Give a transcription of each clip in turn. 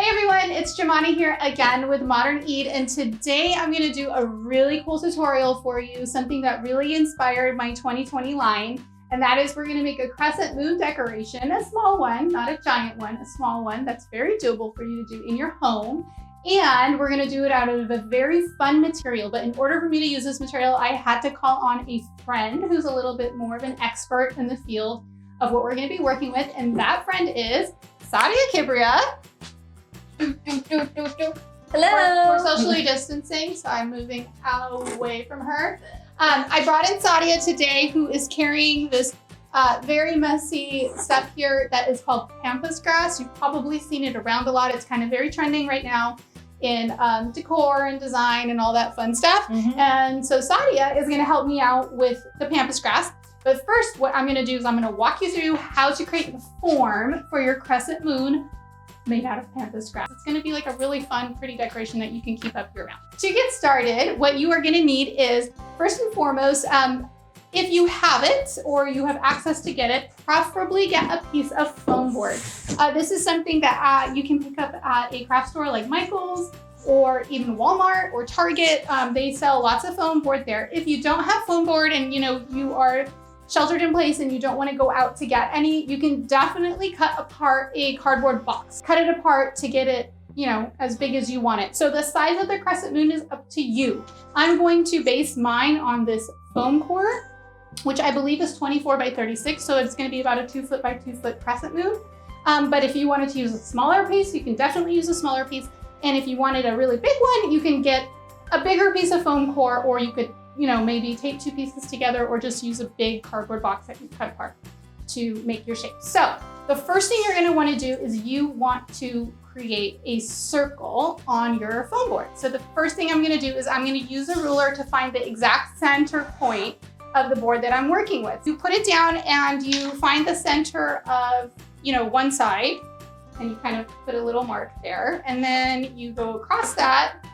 Hey everyone, it's Jemani here again with modernEID, and today I'm going to do a really cool tutorial for you, something that really inspired my 2020 line, and that is we're going to make a crescent moon decoration, a small one, not a giant one, a small one that's very doable for you to do in your home. And we're going to do it out of a very fun material, but in order for me to use this material, I had to call on a friend who's a little bit more of an expert in the field of what we're going to be working with, and that friend is Sadia Kibria. Hello. We're socially distancing, so I'm moving away from her. I brought in Sadia today, who is carrying this very messy stuff here that is called Pampas Grass. You've probably seen it around a lot. It's kind of very trending right now in decor and design and all that fun stuff. And so Sadia is going to help me out with the Pampas Grass. But first, what I'm going to do is I'm going to walk you through how to create the form for your crescent moon made out of Pampas Grass. It's going to be like a really fun, pretty decoration that you can keep up year round. To get started, what you are going to need is, first and foremost, if you have it or you have access to get it, preferably get a piece of foam board. This is something that you can pick up at a craft store like Michael's or even Walmart or Target. They sell lots of foam board there. If you don't have foam board and you are sheltered in place and you don't want to go out to get any, you can definitely cut apart a cardboard box. Cut it apart to get it, as big as you want it. So the size of the crescent moon is up to you. I'm going to base mine on this foam core, which I believe is 24 by 36. So it's going to be about a 2 foot by 2 foot crescent moon. But if you wanted to use a smaller piece, you can definitely use a smaller piece. And if you wanted a really big one, you can get a bigger piece of foam core, or you could maybe tape 2 pieces together or just use a big cardboard box that you cut apart to make your shape. So the first thing you're going to want to do is you want to create a circle on your foam board. So the first thing I'm going to do is I'm going to use a ruler to find the exact center point of the board that I'm working with. You put it down and you find the center of, one side, and you kind of put a little mark there. And then you go across that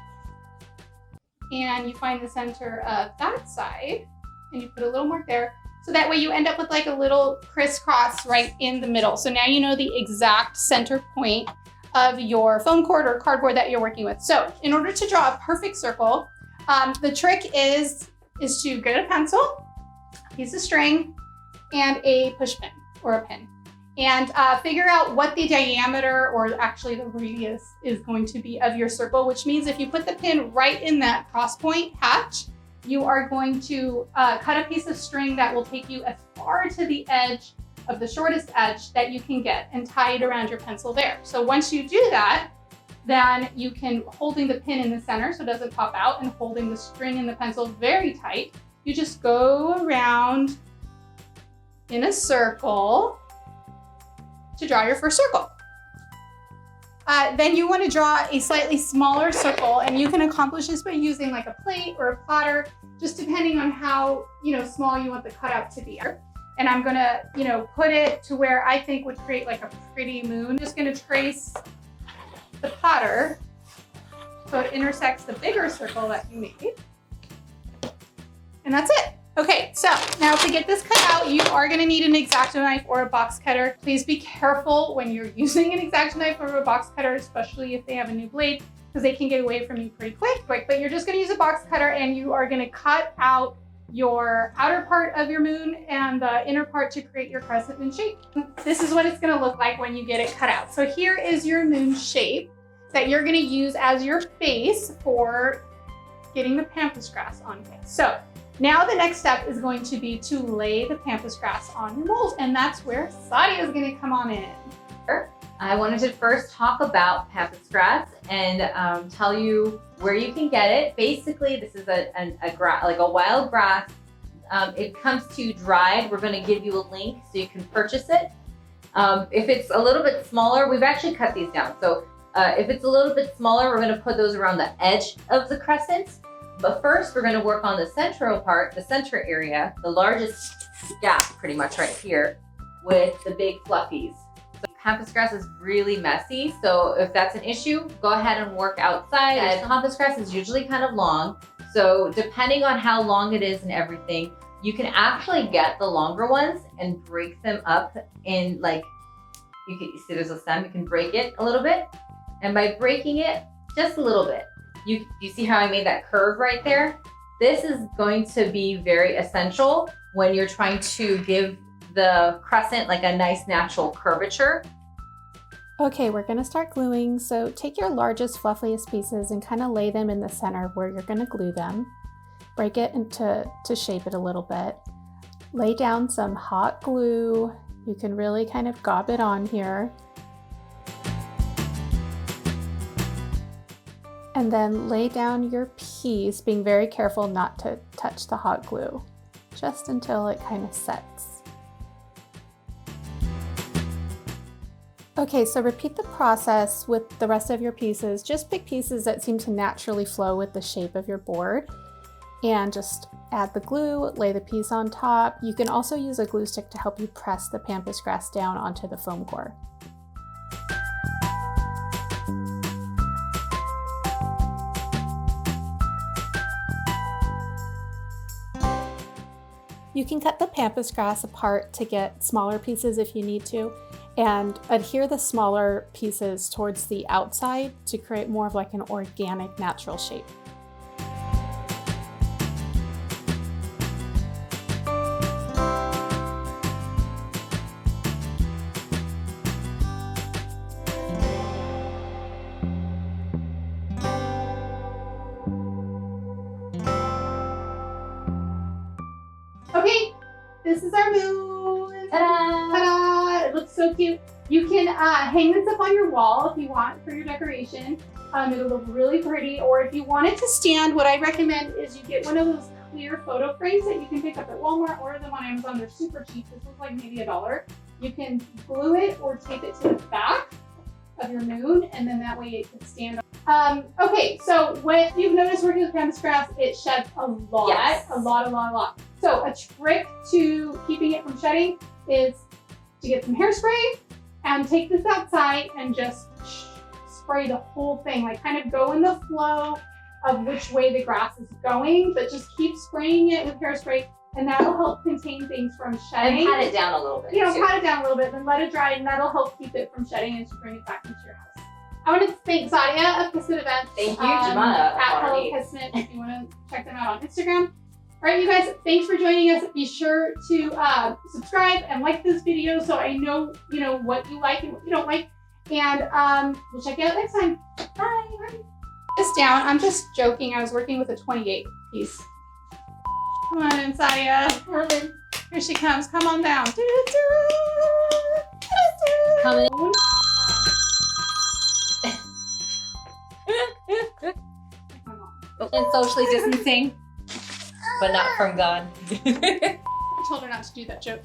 and you find the center of that side and you put a little mark there. So that way you end up with like a little crisscross right in the middle. So now you know the exact center point of your foam cord or cardboard that you're working with. So in order to draw a perfect circle, the trick is to get a pencil, a piece of string, and a push pin or a pin. And figure out what the diameter, or actually the radius, is going to be of your circle, which means if you put the pin right in that cross point hatch, you are going to cut a piece of string that will take you as far to the edge of the shortest edge that you can get and tie it around your pencil there. So once you do that, then you can, holding the pin in the center so it doesn't pop out and holding the string and the pencil very tight, you just go around in a circle to draw your first circle. Then you want to draw a slightly smaller circle, and you can accomplish this by using like a plate or a platter, just depending on how small you want the cutout to be. And I'm gonna put it to where I think would create like a pretty moon. Just gonna trace the platter so it intersects the bigger circle that you made, and that's it. Okay, so now to get this cut out, you are going to need an X-Acto knife or a box cutter. Please be careful when you're using an X-Acto knife or a box cutter, especially if they have a new blade, because they can get away from you pretty quick. But you're just going to use a box cutter, and you are going to cut out your outer part of your moon and the inner part to create your crescent moon shape. This is what it's going to look like when you get it cut out. So here is your moon shape that you're going to use as your base for getting the Pampas Grass on place. So now the next step is going to be to lay the Pampas Grass on your mold, and that's where Sadia is going to come on in. I wanted to first talk about Pampas Grass and tell you where you can get it. Basically, this is a wild grass. It comes to you dried. We're going to give you a link so you can purchase it. If it's a little bit smaller, we've actually cut these down. So if it's a little bit smaller, we're going to put those around the edge of the crescent. But first, we're going to work on the central part, the center area, the largest gap pretty much right here with the big fluffies. So Pampas Grass is really messy, so if that's an issue, go ahead and work outside. Pampas Grass is usually kind of long, so depending on how long it is and everything, you can actually get the longer ones and break them up in you can see there's a stem, you can break it a little bit And by breaking it just a little bit, you see how I made that curve right there? This is going to be very essential when you're trying to give the crescent like a nice natural curvature. Okay, we're gonna start gluing. So take your largest, fluffiest pieces and kind of lay them in the center where you're gonna glue them. Break it to shape it a little bit. Lay down some hot glue. You can really kind of gob it on here. And then lay down your piece, being very careful not to touch the hot glue, just until it kind of sets. Okay, so repeat the process with the rest of your pieces. Just pick pieces that seem to naturally flow with the shape of your board and just add the glue, lay the piece on top. You can also use a glue stick to help you press the Pampas Grass down onto the foam core. You can cut the Pampas Grass apart to get smaller pieces if you need to, and adhere the smaller pieces towards the outside to create more of like an organic, natural shape. Okay, this is our moon. Ta-da! Ta-da! It looks so cute. You can hang this up on your wall if you want for your decoration. It'll look really pretty. Or if you want it to stand, what I recommend is you get one of those clear photo frames that you can pick up at Walmart. Order them on Amazon. They're super cheap. This was like maybe $1. You can glue it or tape it to the back of your moon, and then that way it can stand on. Okay, so what you've noticed working with Pampas Grass, it sheds a lot, Yes. a lot. So a trick to keeping it from shedding is to get some hairspray and take this outside and just spray the whole thing, like kind of go in the flow of which way the grass is going, but just keep spraying it with hairspray, and that'll help contain things from shedding. And pat it down a little bit. You know, too. pat it down a little bit, then let it dry, and that'll help keep it from shedding as you bring it back into your house. I want to thank Sadia of Crescent Events. Thank you, Jemima. At Hello Crescent, if you want to check them out on Instagram. All right, you guys, thanks for joining us. Be sure to subscribe and like this video so I know, what you like and what you don't like. And we'll check you out next time. Bye. This down. I'm just joking. I was working with a 28 piece. Come on in, Sadia. Here she comes. Come on down. Coming. And socially distancing, but not from God. I told her not to do that joke.